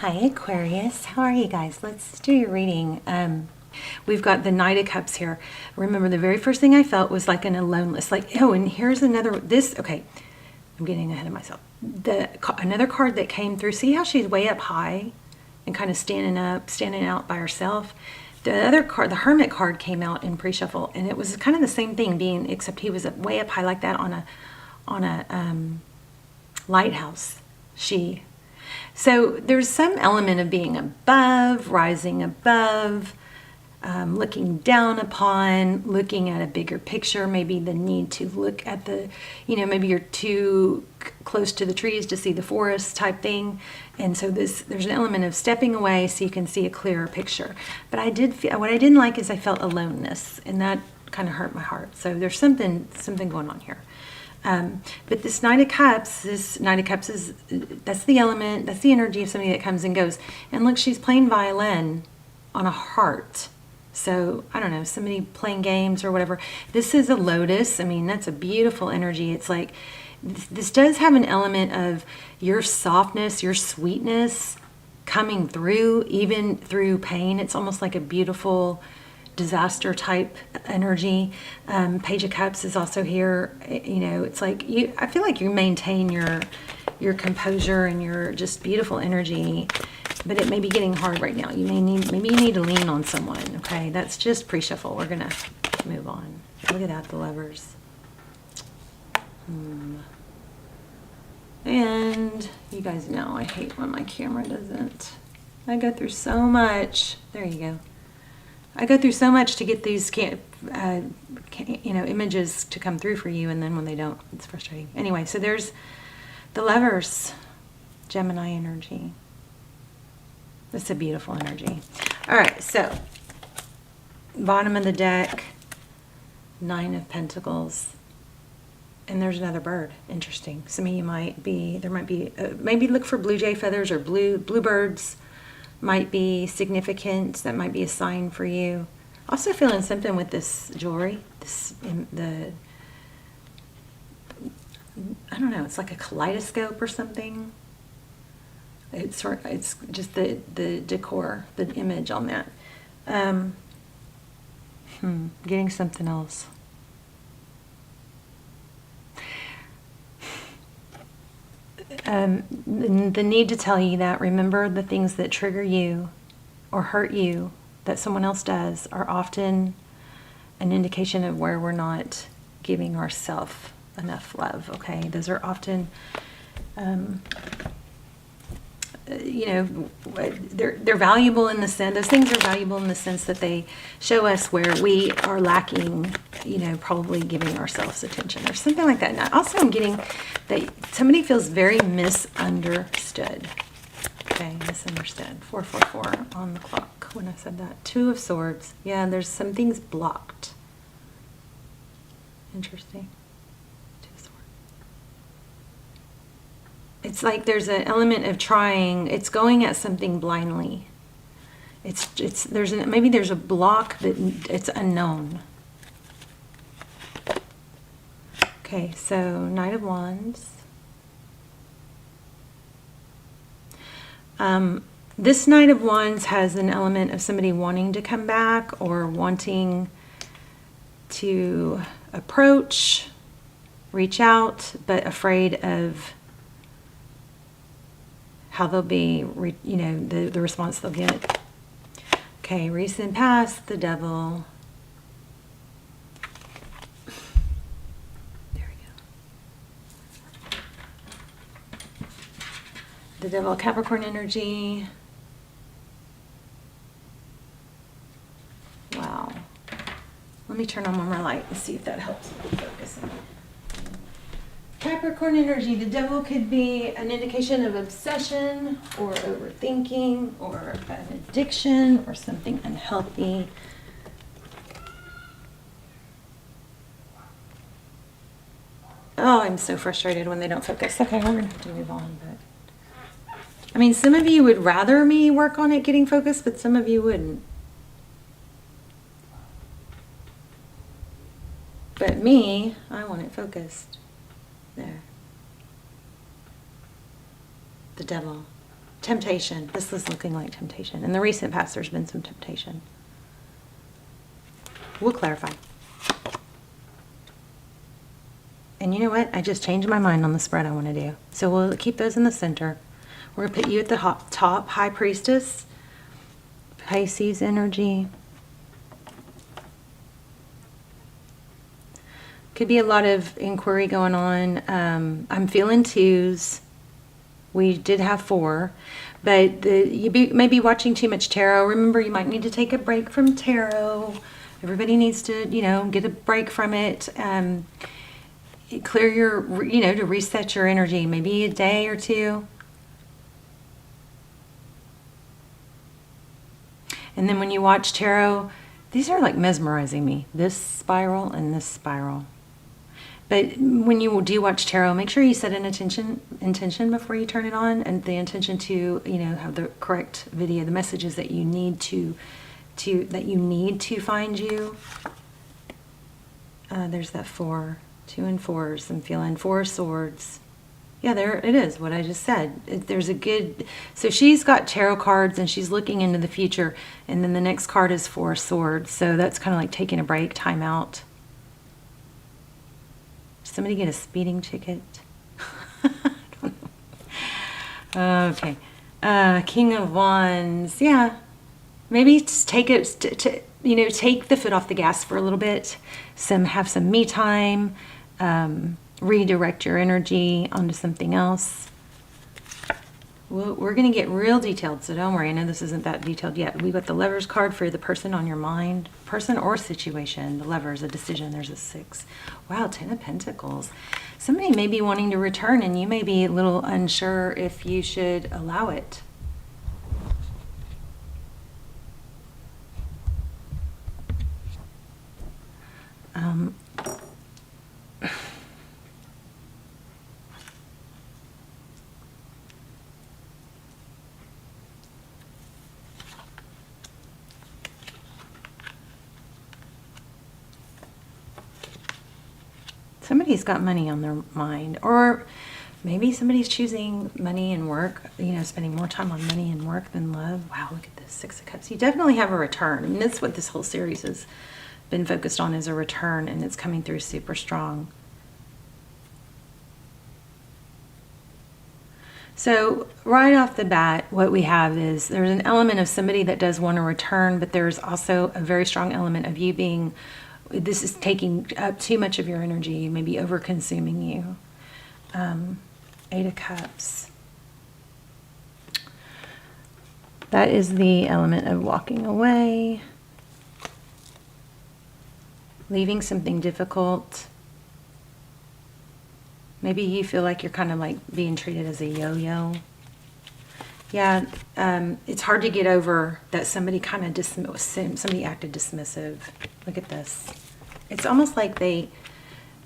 Hi Aquarius, how are you guys? Let's do your reading. We've got the Knight of Cups here. Remember, the very first thing I felt was like an aloneness. Like, oh, and here's another, okay, I'm getting ahead of myself. Another card that came through, see how she's way up high and kind of standing out by herself? The other card, the Hermit card, came out in pre-shuffle, and it was kind of the same thing, except he was way up high like that on a lighthouse. So there's some element of being above, rising above, looking down upon, looking at a bigger picture, maybe the need to look at maybe you're too close to the trees to see the forest type thing. And so there's an element of stepping away so you can see a clearer picture. But what I didn't like is I felt aloneness, and that kind of hurt my heart. So there's something going on here. But this Knight of Cups is, that's the element, that's the energy of somebody that comes and goes. And look, she's playing violin on a heart. So, I don't know, somebody playing games or whatever. This is a lotus. I mean, that's a beautiful energy. It's like, this does have an element of your softness, your sweetness coming through, even through pain. It's almost like a beautiful disaster type energy. Page of Cups is also here. It's like I feel like you maintain your composure and your just beautiful energy, but it may be getting hard right now. Maybe you need to lean on someone. Okay, that's just pre-shuffle. We're gonna move on. Look at that, the Lovers. And you guys know I hate when my camera doesn't. I go through so much. There you go. I go through so much to get these images to come through for you, and then when they don't, it's frustrating. Anyway, so there's the Lovers, Gemini energy. That's a beautiful energy. All right, so bottom of the deck, Nine of Pentacles, and there's another bird. Interesting. Some of you maybe look for blue jay feathers or bluebirds. Might be significant. That might be a sign for you. Also feeling something with this jewelry. I don't know. It's like a kaleidoscope or something. It's just the decor, the image on that. Getting something else. The need to tell you that, remember, the things that trigger you or hurt you that someone else does are often an indication of where we're not giving ourselves enough love. Okay, those are often they're valuable in the sense, those things are valuable in the sense that they show us where we are lacking, probably giving ourselves attention or something like that. Now, also I'm getting that somebody feels very misunderstood. Okay, misunderstood. 444 on the clock when I said that. Two of Swords. Yeah, there's some things blocked. Interesting. It's like there's an element of trying. It's going at something blindly. Maybe there's a block that it's unknown. Okay, so Knight of Wands. This Knight of Wands has an element of somebody wanting to come back or wanting to approach, reach out, but afraid of how they'll be, the response they'll get. Okay, recent past, the Devil. There we go. The Devil, Capricorn energy. Wow. Let me turn on one more light and see if that helps with focusing. Capricorn energy, the Devil could be an indication of obsession or overthinking or an addiction or something unhealthy. Oh, I'm so frustrated when they don't focus. Okay, we're going to have to move on. But I mean, some of you would rather me work on it getting focused, but some of you wouldn't. But me, I want it focused. There. The Devil. temptation. This is looking like temptation. In the recent past, there's been some temptation. We'll clarify. And you know what? I just changed my mind on the spread I want to do. So we'll keep those in the center. We're going to put you at the top, High Priestess, Pisces energy. Could be a lot of inquiry going on. I'm feeling 2s. We did have 4. But you may be watching too much tarot. Remember, you might need to take a break from tarot. Everybody needs to, get a break from it. Clear your, to reset your energy. Maybe a day or 2. And then when you watch tarot, these are like mesmerizing me. This spiral and this spiral. But when you do watch tarot, make sure you set an intention before you turn it on, and the intention to, have the correct video, the messages that you need to find you. There's that 4, 2 and 4s. I'm feeling 4 swords. Yeah, there it is, what I just said. There's a good, so she's got tarot cards and she's looking into the future, and then the next card is 4 swords. So that's kind of like taking a break, time out. Somebody get a speeding ticket? I don't know. Okay. King of Wands. Yeah. Maybe just take it, take the foot off the gas for a little bit. Have some me time. Redirect your energy onto something else. We're going to get real detailed, so don't worry. I know this isn't that detailed yet. We got the Lovers card for the person on your mind, person or situation. The Lovers, a decision. There's a 6. Wow, 10 of Pentacles. Somebody may be wanting to return, and you may be a little unsure if you should allow it. Somebody's got money on their mind, or maybe somebody's choosing money and work, spending more time on money and work than love. Wow, look at this 6 of Cups. You definitely have a return. And that's what this whole series has been focused on, is a return, and it's coming through super strong. So right off the bat, what we have is there's an element of somebody that does want to return, but there's also a very strong element of you being, this is taking up too much of your energy, maybe over-consuming you. 8 of Cups. That is the element of walking away, leaving something difficult. Maybe you feel like you're kind of like being treated as a yo-yo. Yeah, it's hard to get over that somebody kind of somebody acted dismissive. Look at this. It's almost like they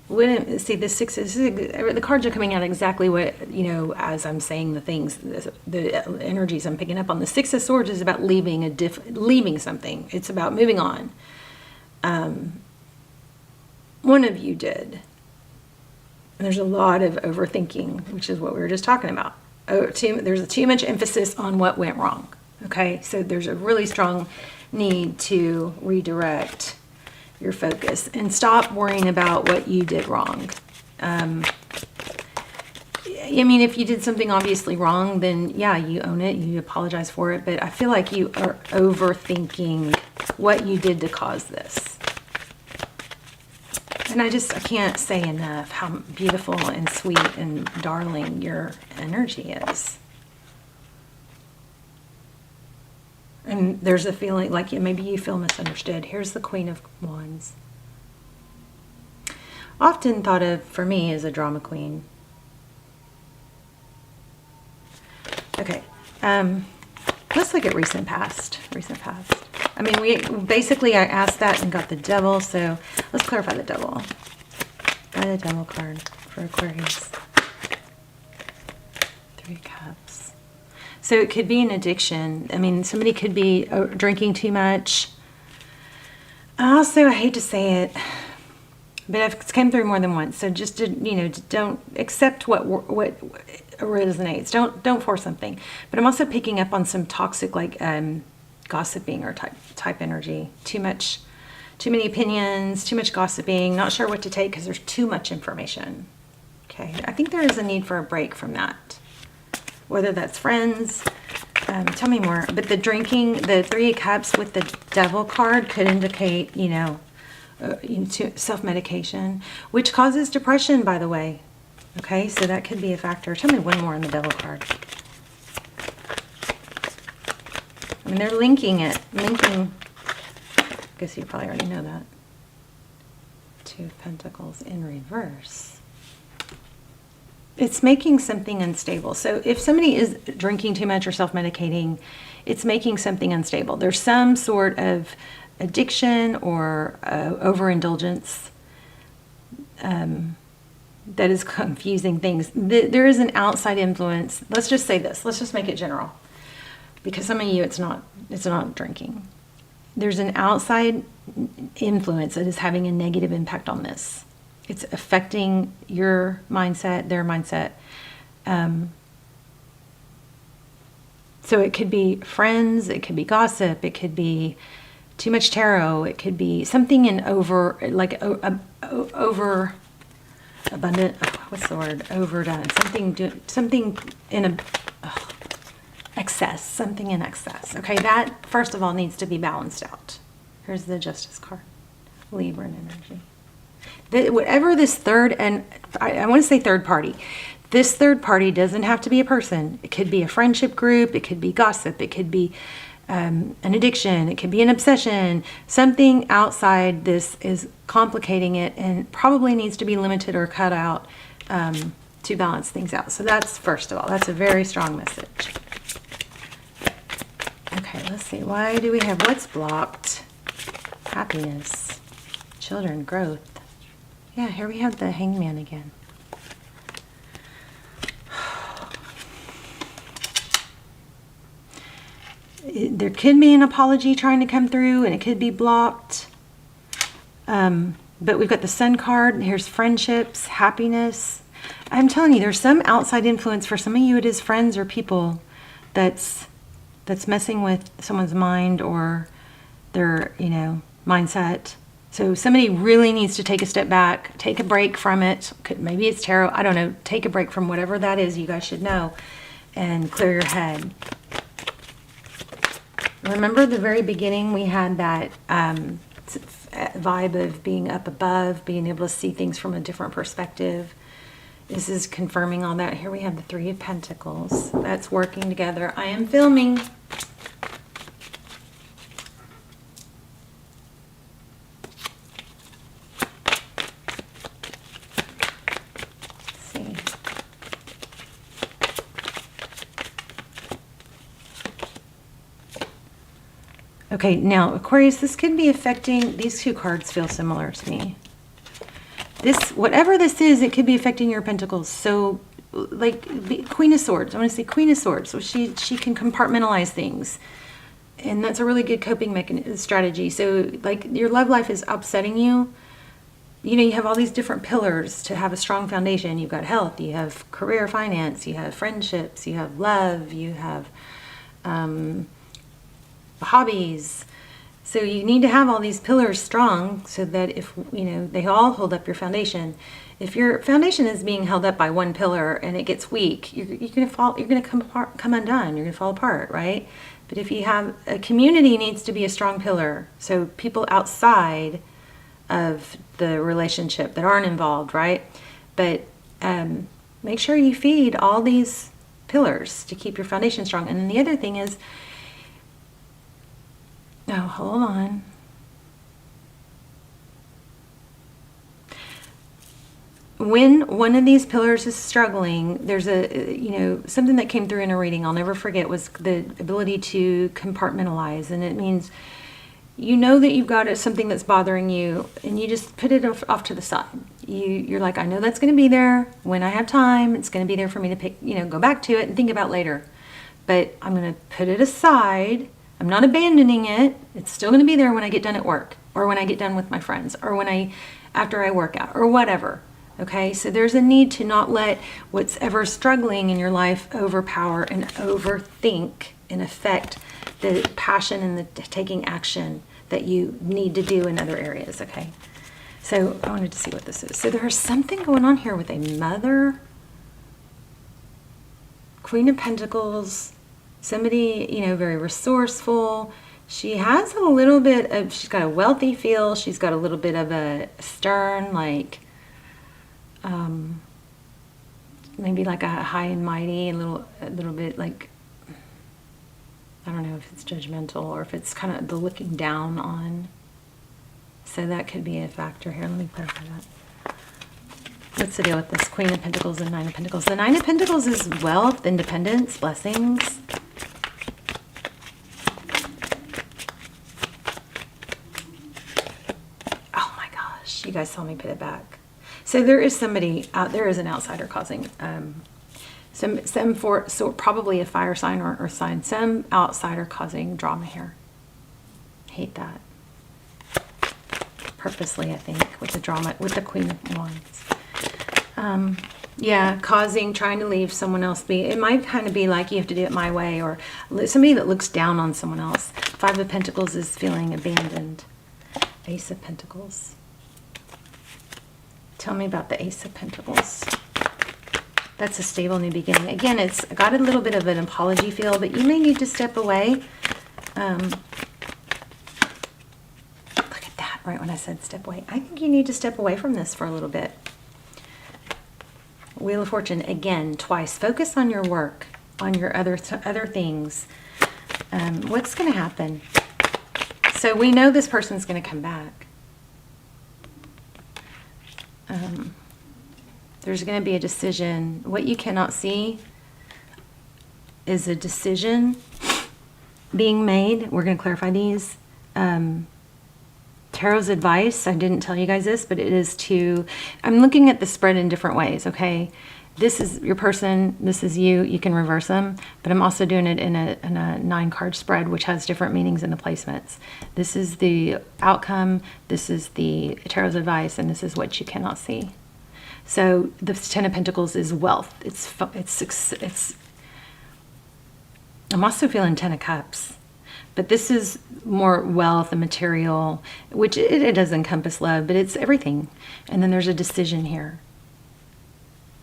wouldn't see the 6. The cards are coming out exactly what, as I'm saying the things, the energies I'm picking up on. The 6 of Swords is about leaving something. It's about moving on. One of you did. And there's a lot of overthinking, which is what we were just talking about. There's too much emphasis on what went wrong. Okay, so there's a really strong need to redirect your focus and stop worrying about what you did wrong. If you did something obviously wrong, then yeah, you own it, you apologize for it. But I feel like you are overthinking what you did to cause this. And I can't say enough how beautiful and sweet and darling your energy is. And there's a feeling like maybe you feel misunderstood. Here's the Queen of Wands. Often thought of, for me, as a drama queen. Okay. Let's look at recent past. I asked that and got the Devil, so let's clarify the Devil. Buy the Devil card for Aquarius. 3 Cups. So it could be an addiction. Somebody could be drinking too much. Also, I hate to say it, but it's come through more than once. So just don't accept what resonates. Don't force something. But I'm also picking up on some toxic, like gossiping or type energy. Too many opinions, too much gossiping, not sure what to take because there's too much information. Okay, I think there is a need for a break from that. Whether that's friends, tell me more. But the drinking, the Three of Cups with the Devil card could indicate, self-medication, which causes depression, by the way. Okay, so that could be a factor. Tell me one more on the Devil card. I mean, they're linking, I guess you probably already know that. Two of Pentacles in reverse. It's making something unstable. So if somebody is drinking too much or self-medicating, it's making something unstable. There's some sort of addiction or overindulgence that is confusing things. There is an outside influence. Let's just say this. Let's just make it general. Because some of you, it's not drinking. There's an outside influence that is having a negative impact on this. It's affecting your mindset, their mindset. So it could be friends, it could be gossip, it could be too much tarot, it could be something in over abundant. What's the word? Overdone. Something in excess. Something in excess. Okay, that first of all needs to be balanced out. Here's the Justice card. Libra energy. Whatever this third, and I want to say third party. This third party doesn't have to be a person. It could be a friendship group. It could be gossip. It could be an addiction. It could be an obsession. Something outside this is complicating it and probably needs to be limited or cut out to balance things out. So that's, first of all, that's a very strong message. Okay, let's see. Why do we have what's blocked? Happiness, children, growth. Yeah, here we have the Hangman again. There could be an apology trying to come through, and it could be blocked. But we've got the Sun card. Here's friendships, happiness. I'm telling you, there's some outside influence. For some of you, it is friends or people that's messing with someone's mind or their, mindset. So somebody really needs to take a step back, take a break from it. Maybe it's tarot. I don't know. Take a break from whatever that is. You guys should know, and clear your head. Remember the very beginning, we had that vibe of being up above, being able to see things from a different perspective. This is confirming all that. Here we have the Three of Pentacles. That's working together. I am filming. Okay, now Aquarius, this could be affecting, these two cards feel similar to me. This, whatever this is, it could be affecting your pentacles. So, like Queen of Swords, I want to say Queen of Swords. So she can compartmentalize things. And that's a really good coping mechanism strategy. So, like, your love life is upsetting you. You have all these different pillars to have a strong foundation. You've got health, you have career, finance, you have friendships, you have love, you have hobbies. So you need to have all these pillars strong so that if they all hold up your foundation. If your foundation is being held up by one pillar and it gets weak, you're going to come undone. You're going to fall apart, right? But if you have a community, needs to be a strong pillar. So people outside of the relationship that aren't involved, right? But make sure you feed all these pillars to keep your foundation strong. And then the other thing is, oh, hold on. When one of these pillars is struggling, there's something that came through in a reading I'll never forget was the ability to compartmentalize. And it means that you've got something that's bothering you and you just put it off to the side. You're like, I know that's going to be there when I have time. It's going to be there for me to pick, go back to it and think about later. But I'm going to put it aside. I'm not abandoning it. It's still going to be there when I get done at work or when I get done with my friends or after I work out or whatever. Okay, so there's a need to not let what's ever struggling in your life overpower and overthink and affect the passion and the taking action that you need to do in other areas, okay? So I wanted to see what this is. So there's something going on here with a mother, Queen of Pentacles, somebody, you know, very resourceful. She has a little bit of, she's got a wealthy feel. She's got a little bit of a stern, like, maybe like a high and mighty, a little bit like, I don't know if it's judgmental or if it's kind of the looking down on. So that could be a factor here. Let me clarify that. What's the deal with this Queen of Pentacles and Nine of Pentacles? The Nine of Pentacles is wealth, independence, blessings. Oh my gosh, you guys saw me put it back. So there is somebody out there, is an outsider causing so probably a fire sign or earth sign, some outsider causing drama here. Hate that. Purposely, I think, with the drama, with the Queen of Wands. Yeah, trying to leave someone else be. It might kind of be like you have to do it my way, or somebody that looks down on someone else. Five of Pentacles is feeling abandoned. Ace of Pentacles. Tell me about the Ace of Pentacles. That's a stable new beginning. Again, it's got a little bit of an apology feel, but you may need to step away. Look at that, right when I said step away. I think you need to step away from this for a little bit. Wheel of Fortune, again, twice. Focus on your work, on your other things. What's going to happen? So we know this person's going to come back. There's going to be a decision. What you cannot see is a decision being made. We're going to clarify these. Tarot's advice, I didn't tell you guys this, but it is I'm looking at the spread in different ways, okay? This is your person, this is you, you can reverse them, but I'm also doing it in a 9-card spread, which has different meanings in the placements. This is the outcome, this is the Tarot's advice, and this is what you cannot see. So the Ten of Pentacles is wealth. It's I'm also feeling Ten of Cups. But this is more wealth and material, which it does encompass love, but it's everything. And then there's a decision here.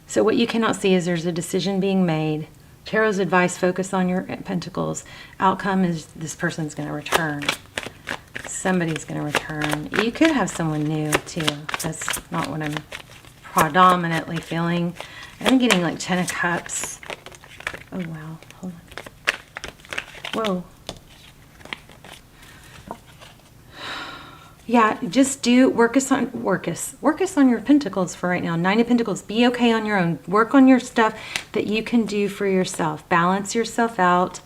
So what you cannot see is there's a decision being made. Tarot's advice, focus on your pentacles. Outcome is this person's going to return. Somebody's going to return. You could have someone new too. That's not what I'm predominantly feeling. I'm getting like Ten of Cups. Oh wow, hold on. Whoa. Yeah, just work us on your pentacles for right now. Nine of Pentacles, be okay on your own. Work on your stuff that you can do for yourself. Balance yourself out.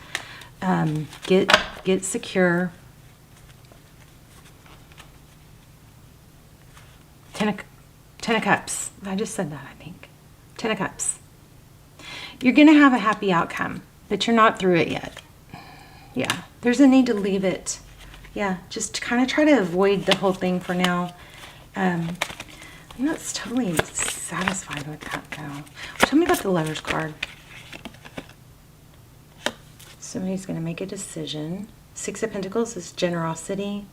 Get secure. Ten of Cups. I just said that, I think. Ten of Cups. You're going to have a happy outcome, but you're not through it yet. Yeah, there's a need to leave it. Yeah, just kind of try to avoid the whole thing for now. I'm not totally satisfied with that, though. Tell me about the Lover's card. Somebody's going to make a decision. Six of Pentacles is generosity.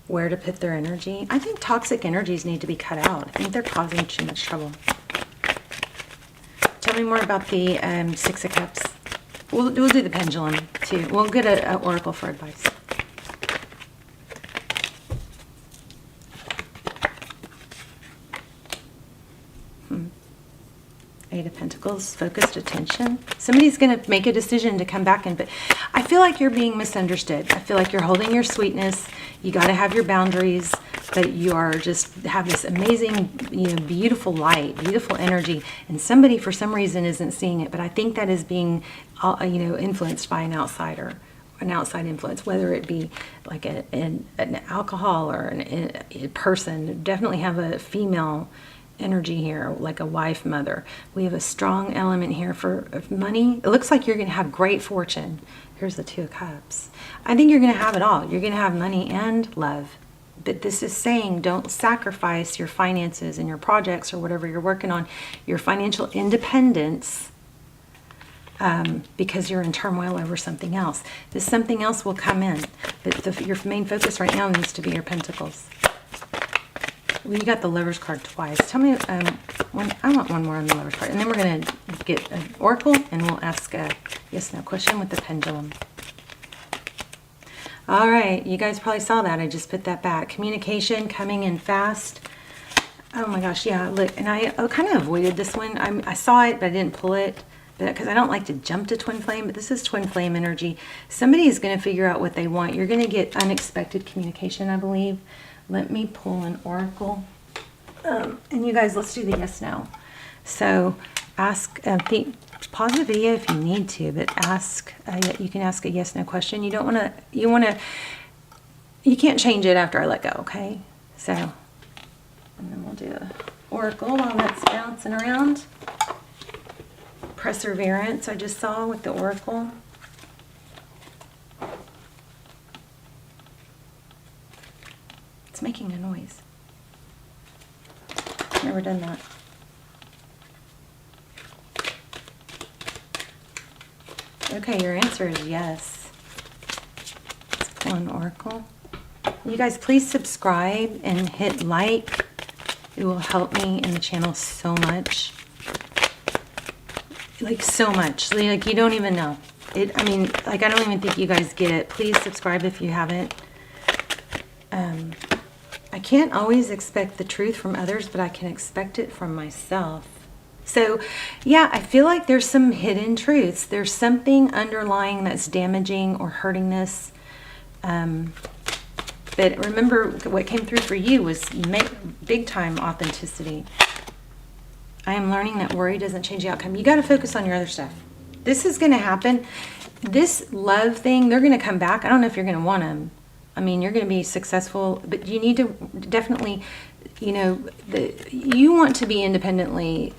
Where to put their energy. I think toxic energies need to be cut out. I think they're causing too much trouble. Tell me more about the Six of Cups. We'll do the pendulum, too. We'll get an oracle for advice. Eight of Pentacles, focused attention. Somebody's going to make a decision to come back in, but I feel like you're being misunderstood. I feel like you're holding your sweetness. You got to have your boundaries, but you are just have this amazing, beautiful light, beautiful energy, and somebody for some reason isn't seeing it. But I think that is being, influenced by an outsider, an outside influence, whether it be like an alcohol or a person. Definitely have a female energy here, like a wife, mother. We have a strong element here for money. It looks like you're going to have great fortune. Here's the Two of Cups. I think you're going to have it all. You're going to have money and love. But this is saying don't sacrifice your finances and your projects or whatever you're working on, your financial independence, because you're in turmoil over something else. This something else will come in, but your main focus right now needs to be your pentacles. Well, you got the Lover's card twice. Tell me, I want one more on the Lover's card. And then we're going to get an oracle, and we'll ask a yes-no question with the pendulum. All right, you guys probably saw that. I just put that back. Communication coming in fast. Oh my gosh, yeah, look, and I kind of avoided this one. I saw it, but I didn't pull it because I don't like to jump to twin flame, but this is twin flame energy. Somebody is going to figure out what they want. You're going to get unexpected communication, I believe. Let me pull an oracle. And you guys, let's do the yes, no. So ask, pause the video if you need to, but ask, you can ask a yes, no question. You don't want to, you can't change it after I let go, okay? So, and then we'll do an oracle while that's bouncing around. Perseverance, I just saw with the oracle. It's making a noise. Never done that. Okay, your answer is yes. Let's pull an oracle. You guys, please subscribe and hit like. It will help me in the channel so much. Like so much. Like you don't even know. I mean, like I don't even think you guys get it. Please subscribe if you haven't. I can't always expect the truth from others, but I can expect it from myself. So, yeah, I feel like there's some hidden truths. There's something underlying that's damaging or hurting this. But remember, what came through for you was big time authenticity. I am learning that worry doesn't change the outcome. You got to focus on your other stuff. This is going to happen. This love thing, they're going to come back. I don't know if you're going to want them. I mean, you're going to be successful, but you need to definitely, you want to be independently,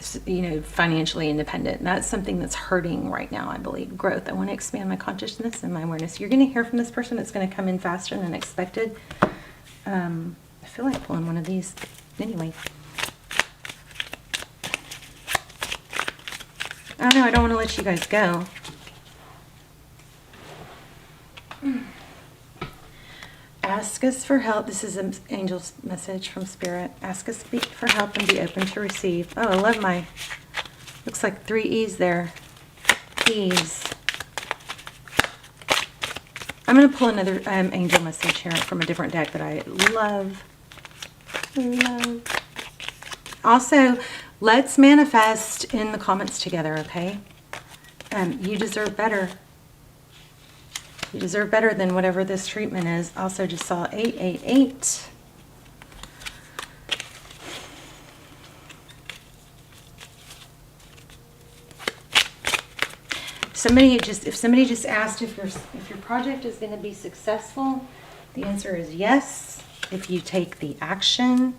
financially independent. That's something that's hurting right now, I believe. Growth. I want to expand my consciousness and my awareness. You're going to hear from this person. It's going to come in faster than expected. I feel like pulling one of these. Anyway. I don't know. I don't want to let you guys go. Ask us for help. This is an angel's message from Spirit. Ask us for help and be open to receive. Oh, I love my, looks like 3 E's there. E's. I'm going to pull another angel message here from a different deck that I love. Also, let's manifest in the comments together, okay? You deserve better. You deserve better than whatever this treatment is. Also just saw 888. If somebody just asked if your project is going to be successful, the answer is yes. If you take the action.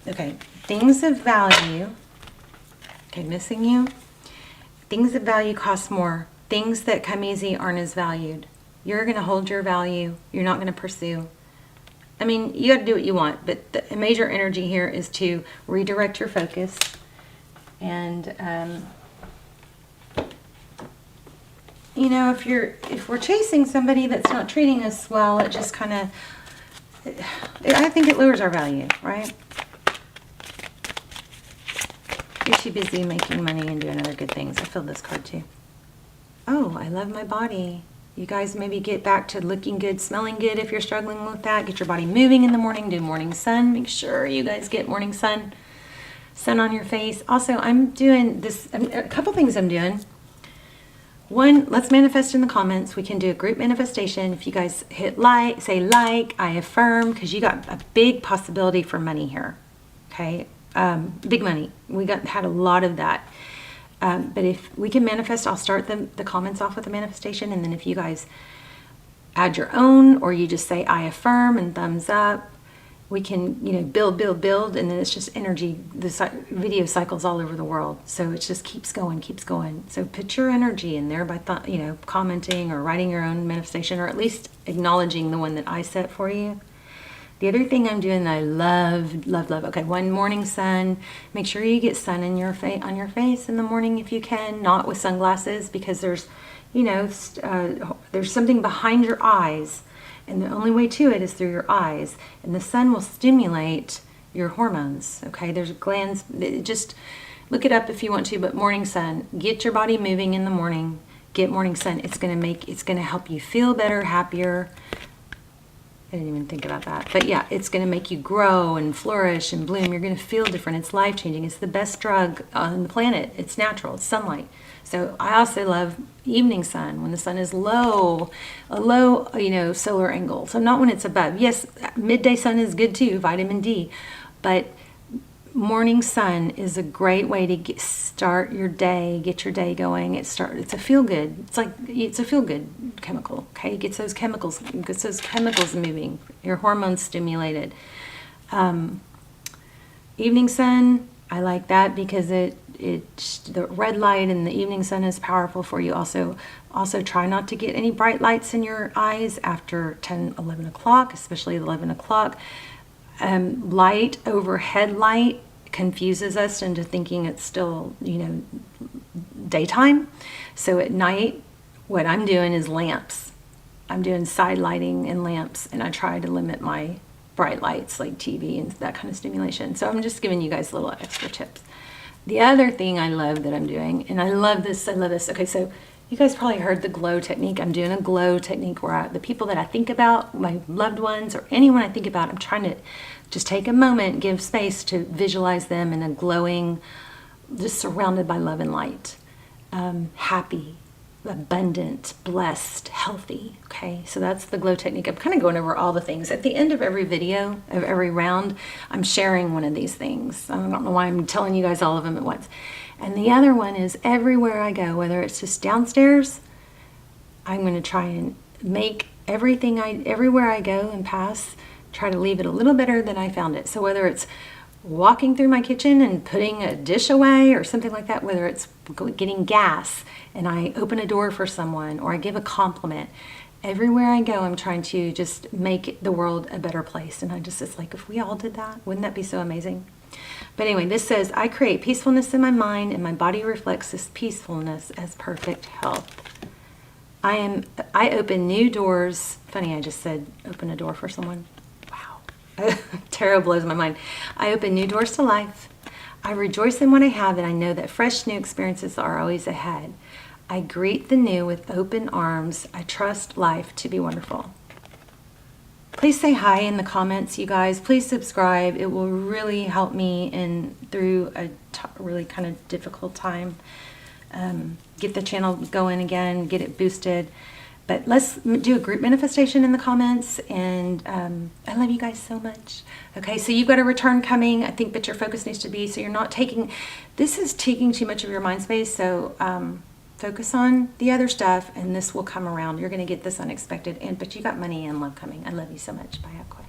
Okay, things of value. Okay, missing you. Things of value cost more. Things that come easy aren't as valued. You're going to hold your value. You're not going to pursue. I mean, you got to do what you want, but the major energy here is to redirect your focus. And, if we're chasing somebody that's not treating us well, it just kind of, I think it lowers our value, right? You're too busy making money and doing other good things. I feel this card too. Oh, I love my body. You guys maybe get back to looking good, smelling good if you're struggling with that. Get your body moving in the morning. Do morning sun. Make sure you guys get morning sun. Sun on your face. Also, I'm doing this, a couple things I'm doing. One, let's manifest in the comments. We can do a group manifestation. If you guys hit like, say like, I affirm, because you got a big possibility for money here. Okay? Big money. We had a lot of that. But if we can manifest, I'll start the comments off with a manifestation. And then if you guys add your own, or you just say, I affirm and thumbs up, we can, you know, build, and then it's just energy. The video cycles all over the world, so it just keeps going, keeps going. So put your energy in there by thought, you know, commenting or writing your own manifestation, or at least acknowledging the one that I set for you. The other thing I'm doing that I love, love, love. Okay, one, morning sun. Make sure you get sun in your on your face in the morning if you can. Not with sunglasses, because there's, you know, there's something behind your eyes. And the only way to it is through your eyes. And the sun will stimulate your hormones, okay? There's glands, just look it up if you want to, but morning sun. Get your body moving in the morning. Get morning sun. It's going to help you feel better, happier. I didn't even think about that. But yeah, it's going to make you grow and flourish and bloom. You're going to feel different. It's life-changing. It's the best drug on the planet. It's natural. It's sunlight. So I also love evening sun, when the sun is low, a low, you know, solar angle. So not when it's above. Yes, midday sun is good too, vitamin D. But morning sun is a great way to start your day, get your day going. It's a feel good. It's a feel good chemical. Okay, it gets those chemicals moving. Your hormones stimulated. Evening sun, I like that because the red light in the evening sun is powerful for you. Also try not to get any bright lights in your eyes after 10, 11 o'clock, especially 11 o'clock. Light, overhead light, confuses us into thinking it's still, you know, daytime. So at night, what I'm doing is lamps. I'm doing side lighting and lamps, and I try to limit my bright lights like TV and that kind of stimulation. So I'm just giving you guys little extra tips. The other thing I love that I'm doing, and I love this. Okay, so you guys probably heard the glow technique. I'm doing a glow technique where the people that I think about, my loved ones or anyone I think about, I'm trying to just take a moment, give space to visualize them in a glowing, just surrounded by love and light. Happy, abundant, blessed, healthy. Okay, so that's the glow technique. I'm kind of going over all the things. At the end of every video, of every round, I'm sharing one of these things. I don't know why I'm telling you guys all of them at once. And the other one is everywhere I go, whether it's just downstairs, I'm going to try and make everywhere I go and pass, try to leave it a little better than I found it. So whether it's walking through my kitchen and putting a dish away or something like that, whether it's getting gas and I open a door for someone or I give a compliment, everywhere I go, I'm trying to just make the world a better place. And it's like, if we all did that, wouldn't that be so amazing? But anyway, this says, I create peacefulness in my mind and my body reflects this peacefulness as perfect health. I open new doors. Funny, I just said open a door for someone. Wow. Tarot blows my mind. I open new doors to life. I rejoice in what I have and I know that fresh new experiences are always ahead. I greet the new with open arms. I trust life to be wonderful. Please say hi in the comments, you guys. Please subscribe. It will really help me through a really kind of difficult time. Get the channel going again, get it boosted. But let's do a group manifestation in the comments. And I love you guys so much. Okay, so you've got a return coming, I think, but your focus needs to be, so you're not this is taking too much of your mind space. So focus on the other stuff and this will come around. You're going to get this unexpected, but you got money and love coming. I love you so much. Bye, Aquarius.